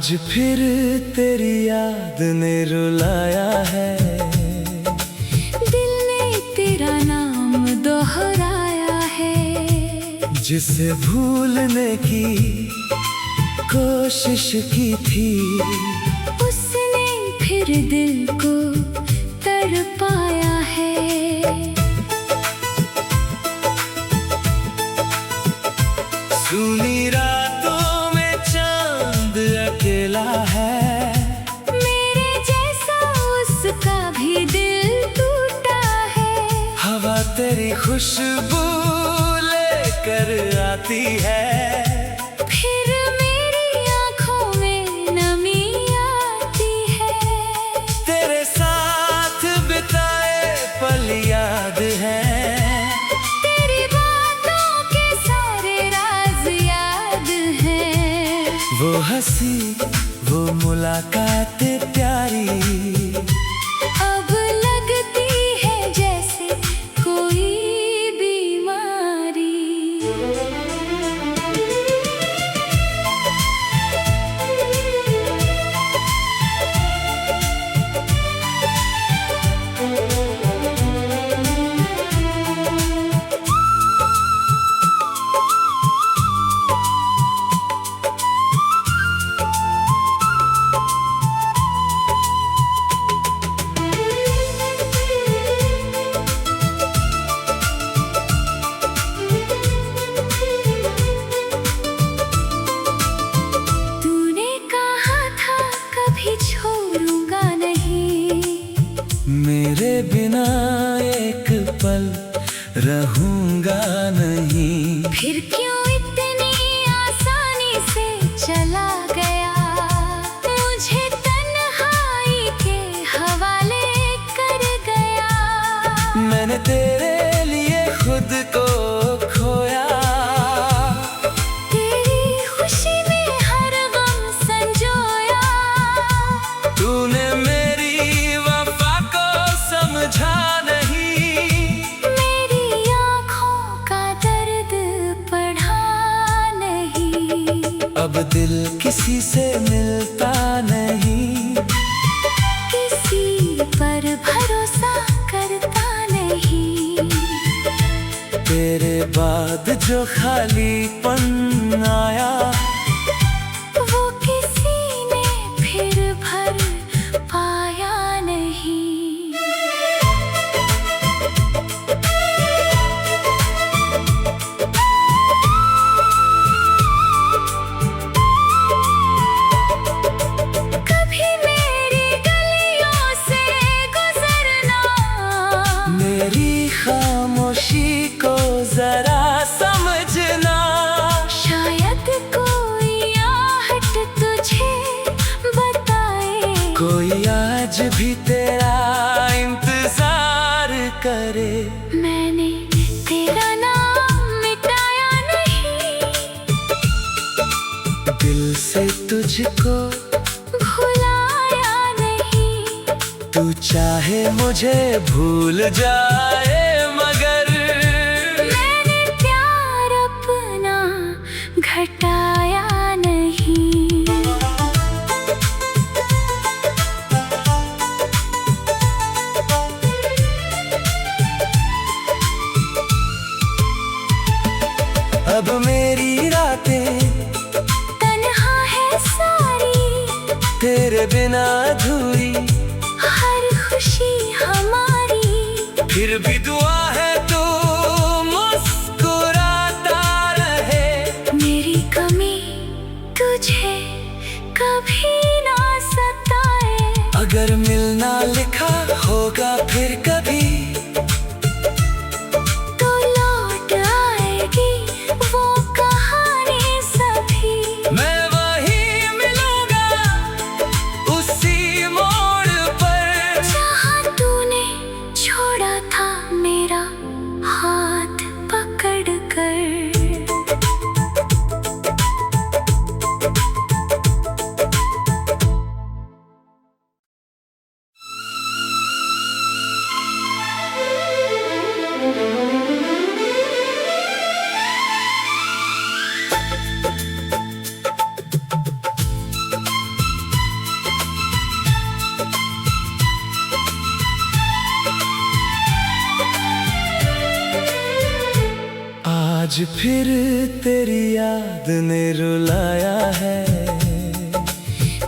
आज फिर तेरी याद ने रुलाया है, दिल ने तेरा नाम दोहराया है। जिसे भूलने की कोशिश की थी, उसने फिर दिल को तड़पाया है। सुनी रातों में चांद अकेला है, मेरे जैसा उसका भी दिल टूटा है। हवा तेरी खुशबू लेकर आती है, फिर मेरी आँखों में नमी आती है। तेरे साथ बिताए पल याद है, तेरी बातों के सारे राज याद हैं। वो हंसी वो मुलाकातें प्यारी, अब लगती है जैसे कोई बीमारी। तूने कहा था कभी छोड़ूंगा नहीं, मेरे बिना एक पल रहूंगा नहीं। फिर क्यों इतनी आसानी से चला गया, मुझे तन्हाई के हवाले कर गया। मैंने तेरे लिए खुद को खोया, तेरी खुशी में हर गम संजोया। तूने मेरी वफा को समझा नहीं, मेरी आँखों का दर्द पढ़ा नहीं। अब दिल किसी से मिलता नहीं, किसी पर भरोसा करता नहीं। तेरे बाद जो खालीपन आया, वो किसी ने फिर भर पाया नहीं। कभी मेरी गलियों से गुजरना, मेरी खामोशी को जरा समझना। शायद कोई आहट तुझे बताए, कोई आज भी तेरा इंतजार करे, मैंने तेरा नाम मिटाया नहीं। दिल से तुझको भुलाया नहीं। तू चाहे मुझे भूल जाए, मगर मैंने प्यार अपना घटाया नहीं। अब मेरी रातें तन्हा है सारी, तेरे बिना अधूरी, हर खुशी हमारी। फिर भी दुआ है तू मुस्कुराता रहे, मेरी कमी तुझे कभी ना सताए। अगर मिलना लिखा होगा फिर कभी, तो लौट आएगी वो कहानी सभी। मैं वहीं मिलूंगा उसी मोड़ पर, जहाँ तूने छोड़ा था मेरा हाथ पकड़ कर। आज फिर तेरी याद ने रुलाया है,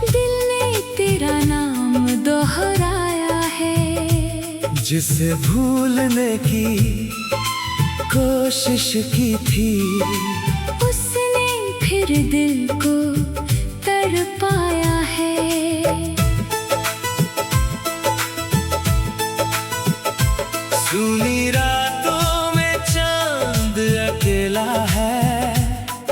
दिल ने तेरा नाम दोहराया है। जिसे भूलने की कोशिश की थी, उसने फिर दिल को तड़पाया है। सुनी रातों में चांद अकेला है,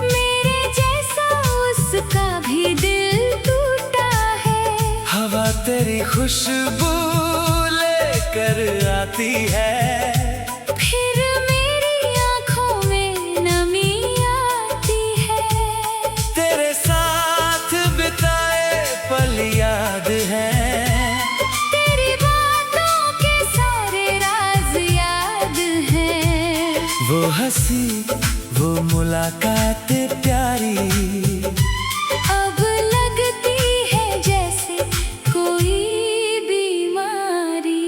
मेरे जैसा उसका भी दिल टूटा है। हवा तेरी खुशबू लेकर आती है, फिर मेरी आँखों में नमी आती है। तेरे साथ बिताए पल याद है, तेरी बातों के सारे राज याद हैं। वो हंसी वो मुलाकातें प्यारी, अब लगती है जैसे कोई बीमारी।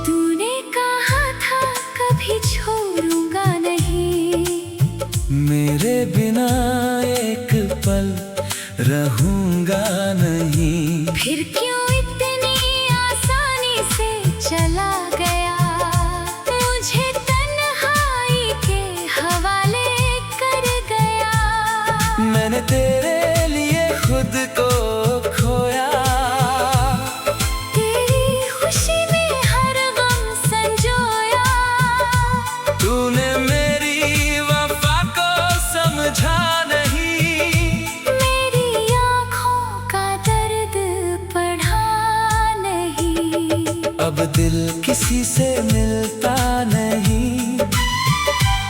तूने कहा था कभी छोड़ूंगा नहीं, मेरे बिना एक पल रहूंगा नहीं। फिर क्यों इतनी आसानी से चला गया, मुझे तन्हाई के हवाले कर गया। मैंने तेरे लिए खुद को खोया, तेरी खुशी में हर गम संजोया। तूने मेरी वफा को समझा नहीं, मेरी आँखों का दर्द पढ़ा नहीं। अब दिल किसी से मिलता नहीं,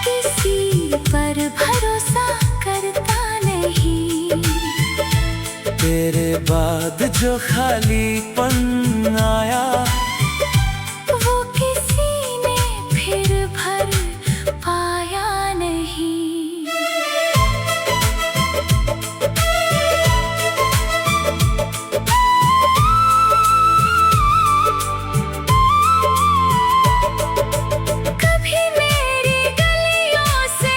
किसी पर भरोसा करता नहीं। तेरे बाद जो खालीपन आया, वो किसी ने फिर भर पाया नहीं। कभी मेरी गलियों से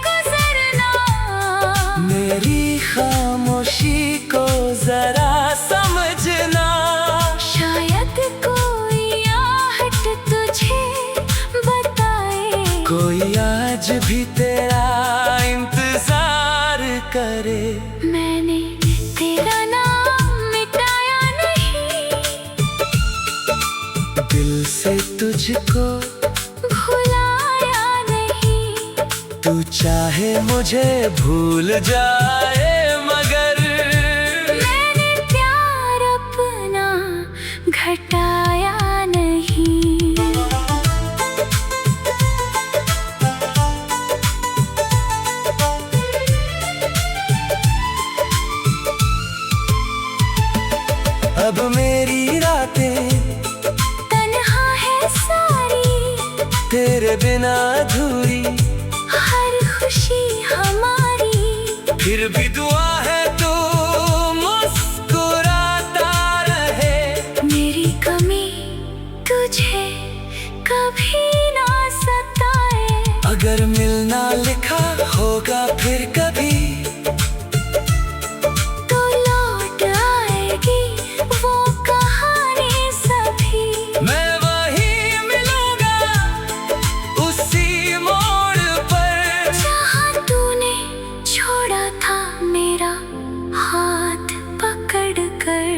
गुजरना, मेरी खामोशी को जरा समझना। शायद कोई आहट तुझे बताए, कोई आज भी तेरा इंतजार करे, मैंने तेरा नाम मिटाया नहीं। दिल से तुझको भुलाया नहीं। तू चाहे मुझे भूल जाए, मगर मैंने प्यार अपना घटाया नहीं। अब मेरी रातें तन्हा है सारी, तेरे बिना अधूरी, हर खुशी हमारी। फिर भी दुआ है तू मुस्कुराता रहे, मेरी कमी तुझे कभी ना सताए। अगर मिलना लिखा होगा फिर कभी, तो लौट आएगी वो कहानी सभी। मैं वहीं मिलूंगा उसी मोड़ पर, जहाँ तूने छोड़ा था मेरा हाथ पकड़ कर।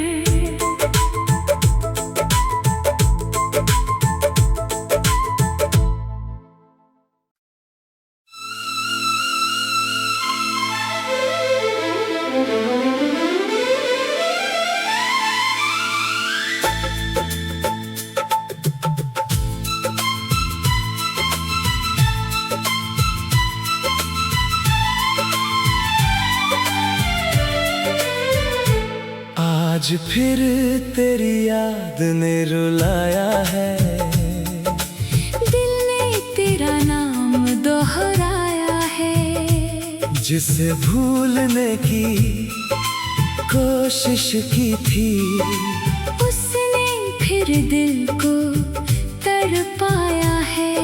आज फिर तेरी याद ने रुलाया है, दिल ने तेरा नाम दोहराया है। जिसे भूलने की कोशिश की थी, उसने फिर दिल को तड़पाया है।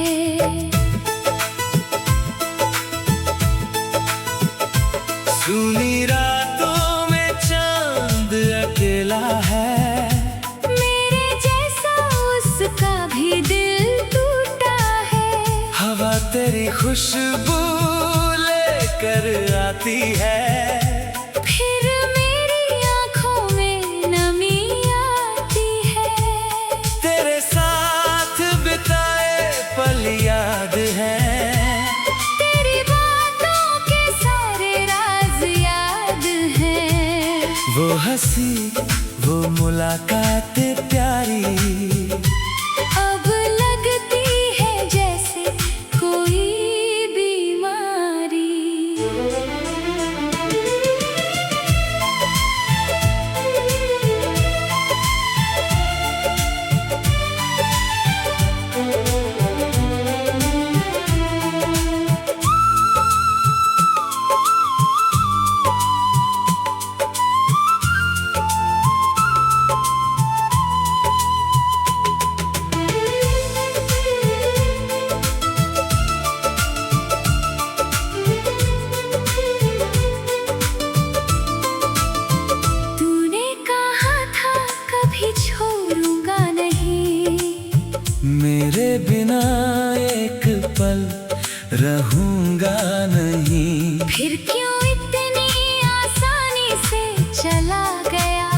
सुनी रातों में चांद अकेला है, मेरे जैसा उसका भी दिल टूटा है। हवा तेरी खुशबू लेकर आती है, फिर मेरी आँखों में नमी आती है। तेरे साथ बिताए पल याद है, तेरी बातों के सारे राज याद हैं। वो हंसी वो मुलाकातें प्यारी, अब लगती है जैसे कोई बीमारी। तूने कहा था कभी छोड़ूंगा नहीं, मेरे बिना एक पल रहूंगा नहीं। फिर क्यों इतनी आसानी से चला गया,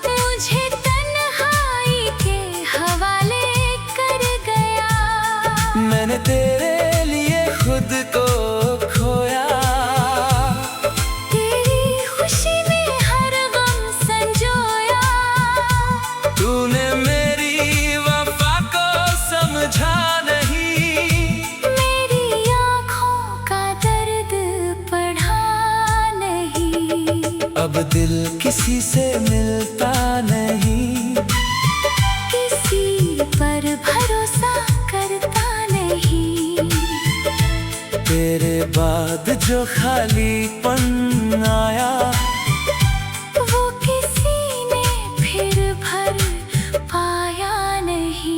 मुझे तन्हाई के हवाले कर गया। मैंने तेरे लिए खुद को खोया, तेरी खुशी में हर गम संजोया। तूने मेरी वफा को समझा नहीं, मेरी आँखों का दर्द पढ़ा नहीं। अब दिल किसी से मिलता नहीं, किसी पर भरोसा करता नहीं। तेरे बाद जो खालीपन आया, वो किसी ने फिर भर पाया नहीं।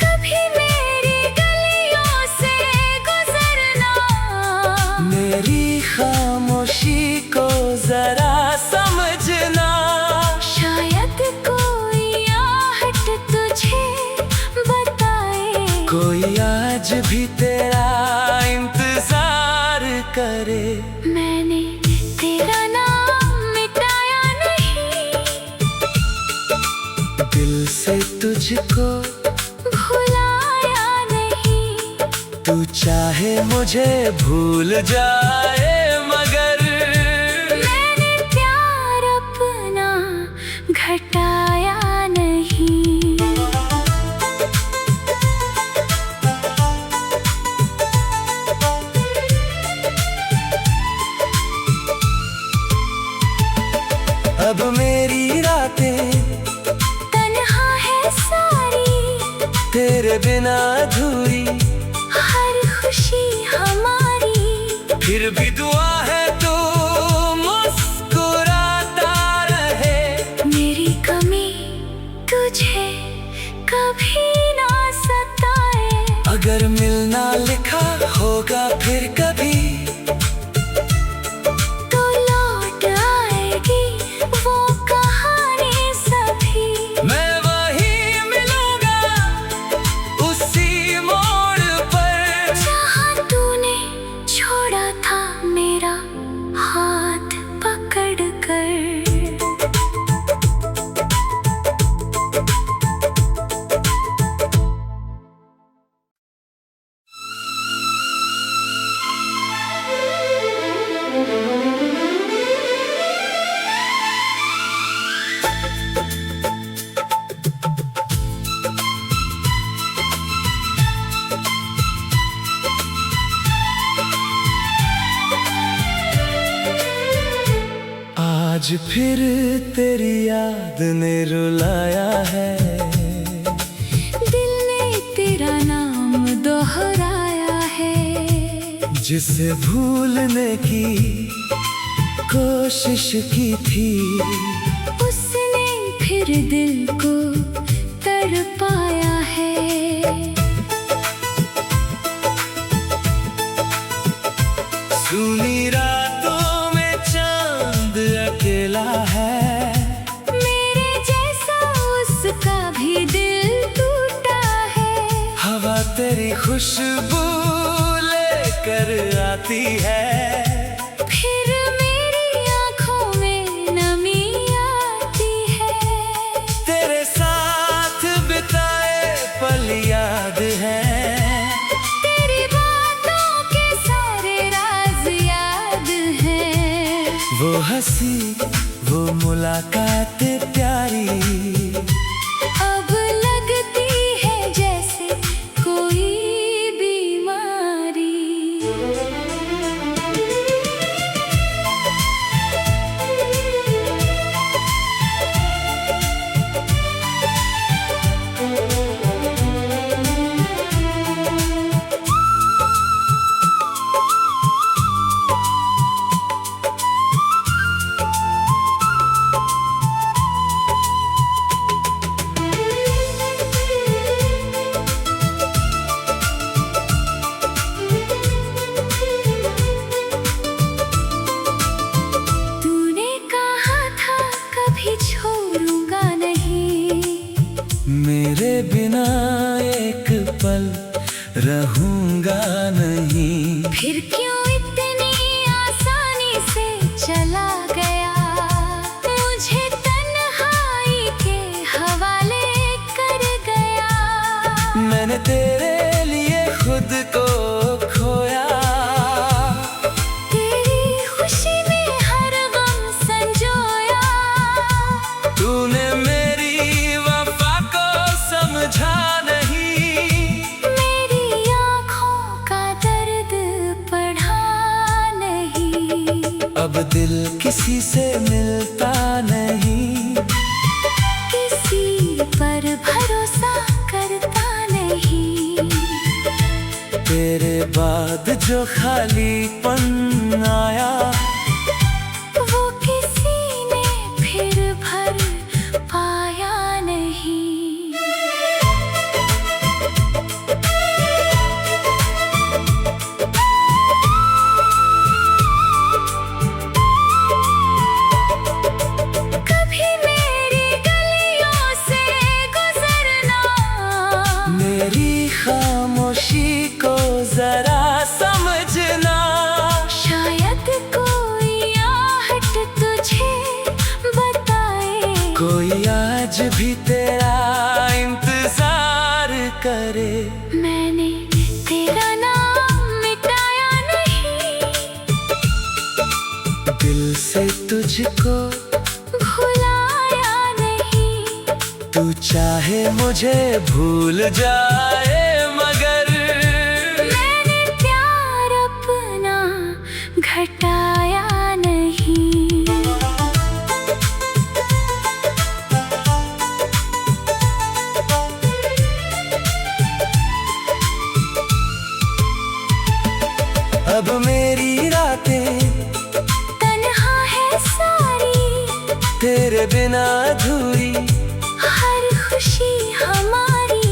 कभी मेरी गलियों से गुजरना, मेरी खामोशी को जरा समझना। शायद कोई आहट तुझे बताए, कोई आज भी तेरा इंतजार करे, मैंने तेरा नाम मिटाया नहीं। दिल से तुझको भुलाया नहीं। तू चाहे मुझे भूल जाए, मगर मैंने प्यार अपना घटाया नहीं। अब मेरी रातें तन्हा है सारी, तेरे बिना अधूरी। हर खुशी हमारी, फिर भी दुआ है तू मुस्कुराता रहे। मेरी कमी तुझे कभी ना सताए। अगर मिलना लिखा होगा फिर कभी, तो लौट आएगी वो कहानी सभी। मैं वहीं मिलूंगा उसी मोड़ पर, जहाँ तूने छोड़ा था मेरा हाथ पकड़ कर। आज फिर तेरी याद ने रुलाया है, दिल ने तेरा नाम दोहराया है। जिसे भूलने की कोशिश की थी, उसने फिर दिल को तड़पाया है। सुनी रातों में चांद अकेला है, मेरे जैसा उसका भी दिल टूटा है। हवा तेरी खुशबू लेकर आती है, फिर मेरी आँखों में नमी आती है। तेरे साथ बिताए पल याद है, तेरी बातों के सारे राज याद हैं। वो हंसी वो मुलाकातें प्यारी, अब लगती है जैसे कोई बीमारी। तूने कहा था कभी छोड़ूंगा नहीं, मेरे बिना एक पल रहूंगा नहीं। फिर क्यों इतनी आसानी से चला गया, मुझे तन्हाई के हवाले कर गया। मैंने तेरे लिए खुद को खोया, तेरी खुशी में हर गम संजोया। तूने मेरी वफा को समझा नहीं, मेरी आँखों का दर्द पढ़ा नहीं। अब दिल किसी से मिलता नहीं, किसी पर भरोसा करता नहीं। तेरे बाद जो खालीपन आया, वो किसी ने फिर भर पाया नहीं। कभी मेरी गलियों से गुजरना, मेरी खामोशी को जरा समझना। शायद कोई आहट तुझे बताए, कोई आज भी तेरा इंतजार करे, मैंने तेरा नाम मिटाया नहीं। दिल से तुझको भुलाया नहीं। तू चाहे मुझे भूल जाए, मगर मैंने प्यार अपना घटाया नहीं। अब मेरी रातें तन्हा है सारी, तेरे बिना अधूरी। हर खुशी हमारी,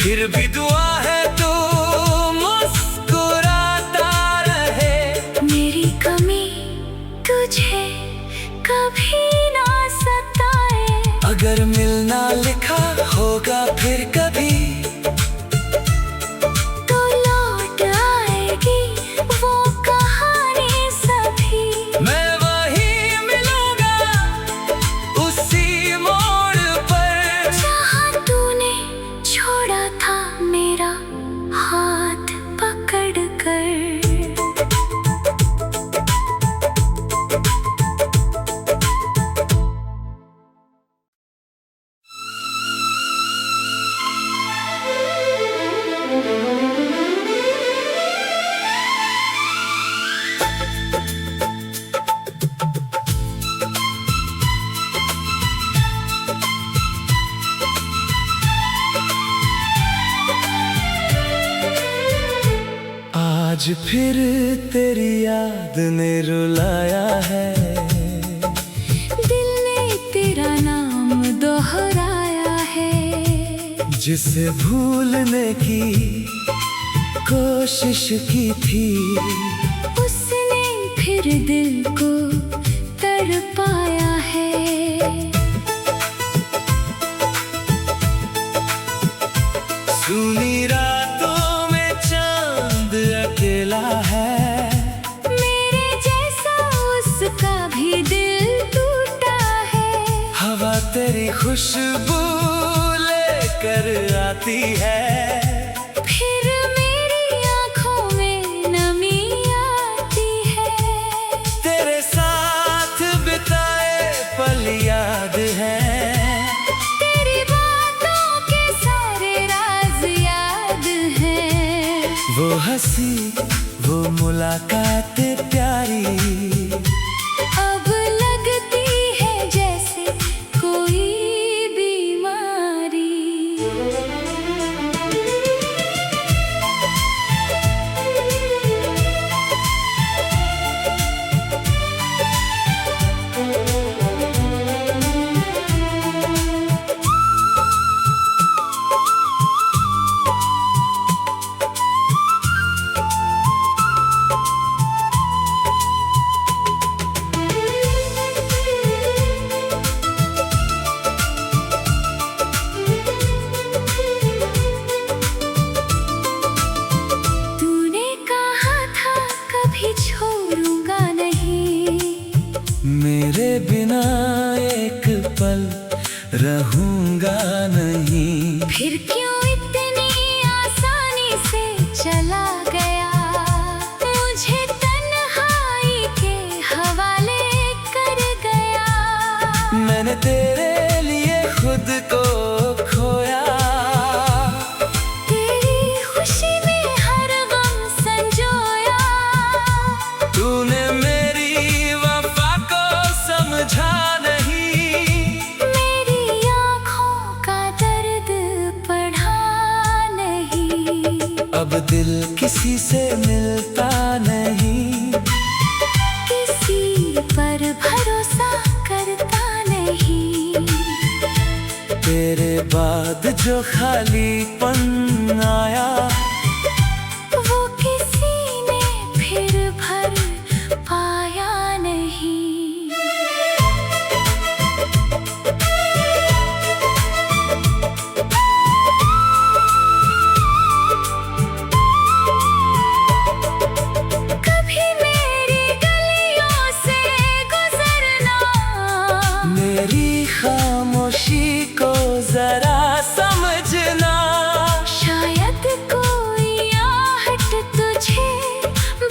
फिर भी दुआ है तू मुस्कुराता रहे, मेरी कमी तुझे कभी ना सताए। अगर मिलना लिखा होगा फिर कभी, तो लौट आएगी वो कहानी सभी। मैं वहीं मिलूंगा उसी मोड़ पर, जहाँ तूने छोड़ा था आज फिर तेरी याद ने रुलाया है, दिल ने तेरा नाम दोहराया है। जिसे भूलने की कोशिश की थी, उसने फिर दिल को तड़पाया है। सुनी रातों में चांद अकेला है, मेरे जैसा उसका भी दिल टूटा है। हवा तेरी खुशबू लेकर आती है, फिर मेरी आँखों में नमी आती है। तेरे साथ बिताए पल याद है, तेरी बातों के सारे राज याद हैं। वो हंसी वो मुलाकातें प्यारी, अब लगती है जैसे कोई बीमारी। तूने कहा था कभी छोड़ूंगा नहीं, मेरे बिना एक पल रहूंगा नहीं। फिर क्यों इतनी आसानी से चला गया, मुझे तन्हाई के हवाले कर गया। मैंने तेरे लिए खुद को खोया, तेरी खुशी में हर गम संजोया। तूने मेरी वफा को समझा नहीं, मेरी आँखों का दर्द पढ़ा नहीं। अब दिल किसी से मिलता नहीं, किसी पर भरोसा करता नहीं। तेरे बाद जो खालीपन आया, वो किसी ने फिर भर पाया नहीं। कभी मेरी गलियों से गुजरना, मेरी खामोशी को जरा समझना। शायद कोई आहट तुझे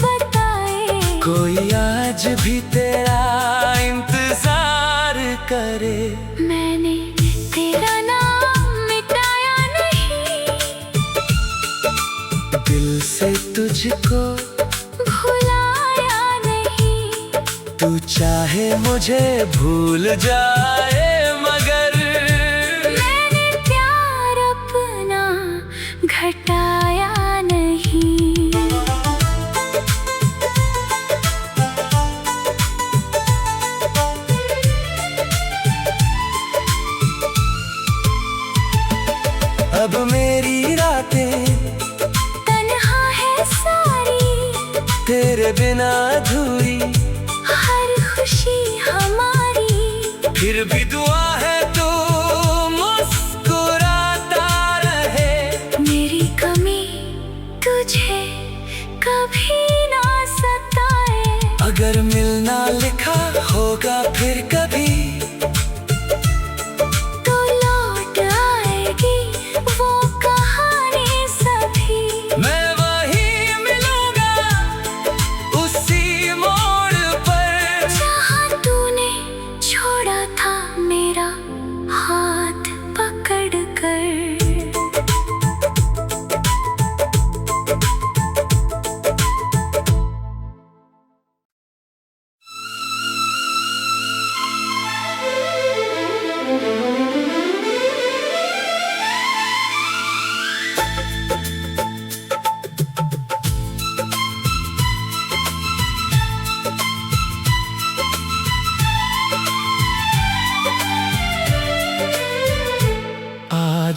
बताए, कोई आज भी तेरा इंतजार करे, मैंने तेरा नाम मिटाया नहीं। दिल से तुझको भुलाया नहीं। तू चाहे मुझे भूल जाए, मगर मैंने प्यार अपना घटाया नहीं। अब मेरी रातें तन्हा है सारी, तेरे बिना अधूरी। हर खुशी हमारी, फिर भी दुआ है तू मुस्कुराता रहे, मेरी कमी तुझे कभी ना सताए। अगर मिलना लिखा होगा फिर कभी, तो लौट आएगी वो कहानी सभी। मैं वहीं मिलूंगा उसी मोड़ पर, जहाँ तूने छोड़ा था मेरा हाथ पकड़ कर।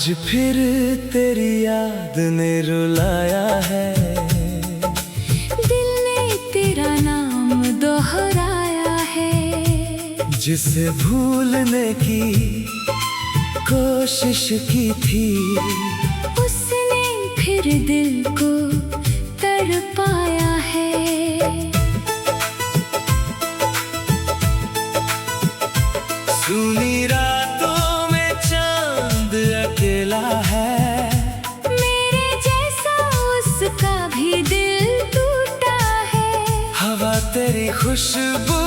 आज फिर तेरी याद ने रुलाया है, दिल ने तेरा नाम दोहराया है। जिसे भूलने की कोशिश की थी, उसने फिर दिल को तड़पाया है। सुनी रातों में चांद अकेला है, मेरे जैसा उसका भी दिल टूटा है। हवा तेरी खुशबू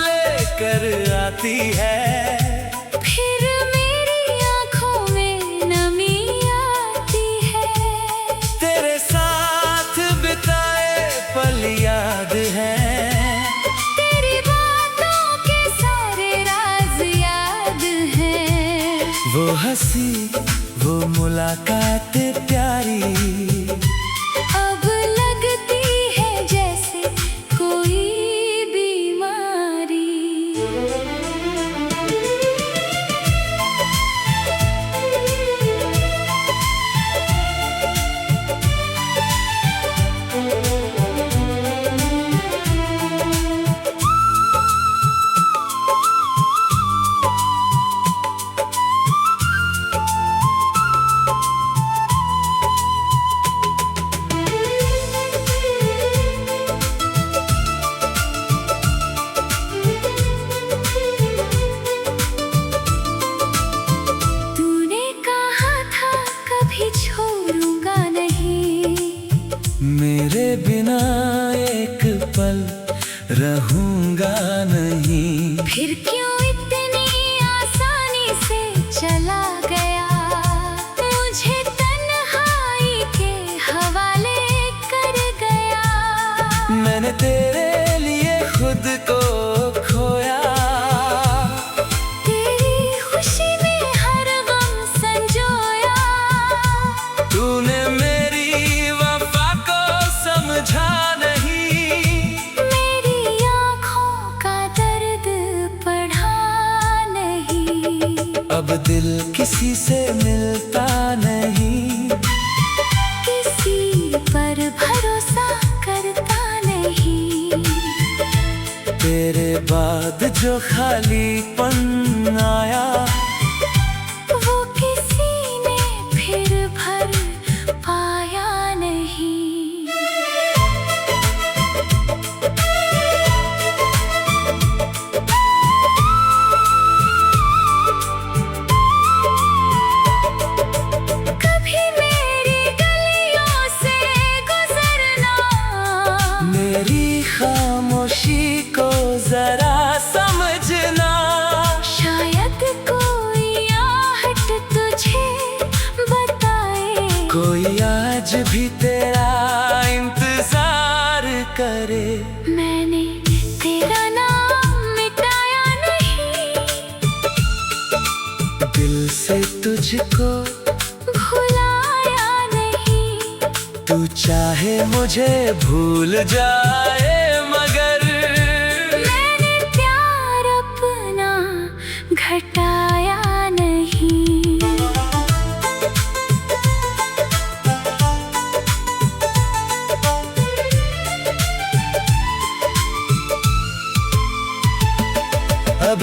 लेकर आती है, फिर मेरी आँखों में नमी आती है। तेरे साथ बिताए पल याद है, तेरी बातों के सारे राज याद हैं। वो हंसी वो मुलाकातें प्यारी, अब लगती है जैसे कोई बीमारी। तूने कहा था कभी छोड़ूंगा नहीं, मेरे बिना एक पल रहूंगा नहीं। फिर क्यों इतनी आसानी से चला गया, मुझे तन्हाई के हवाले कर गया। मैंने तेरे लिए खुद को खोया, तेरी खुशी में हर गम संजोया। तूने मेरी वफा को समझा नहीं, मेरी आँखों का दर्द पढ़ा नहीं। अब दिल किसी से मिलता नहीं, किसी पर भरोसा करता नहीं। तेरे बाद जो खालीपन आया, वो किसी ने फिर भर पाया नहीं। कभी मेरी गलियों से गुजरना, मेरी खामोशी को जरा समझना। शायद कोई आहट तुझे बताए, कोई आज भी तेरा इंतजार करे, मैंने तेरा नाम मिटाया नहीं। दिल से तुझको भुलाया नहीं। तू चाहे मुझे भूल जाए, मगर मैंने प्यार अपना घटाया नहीं। अब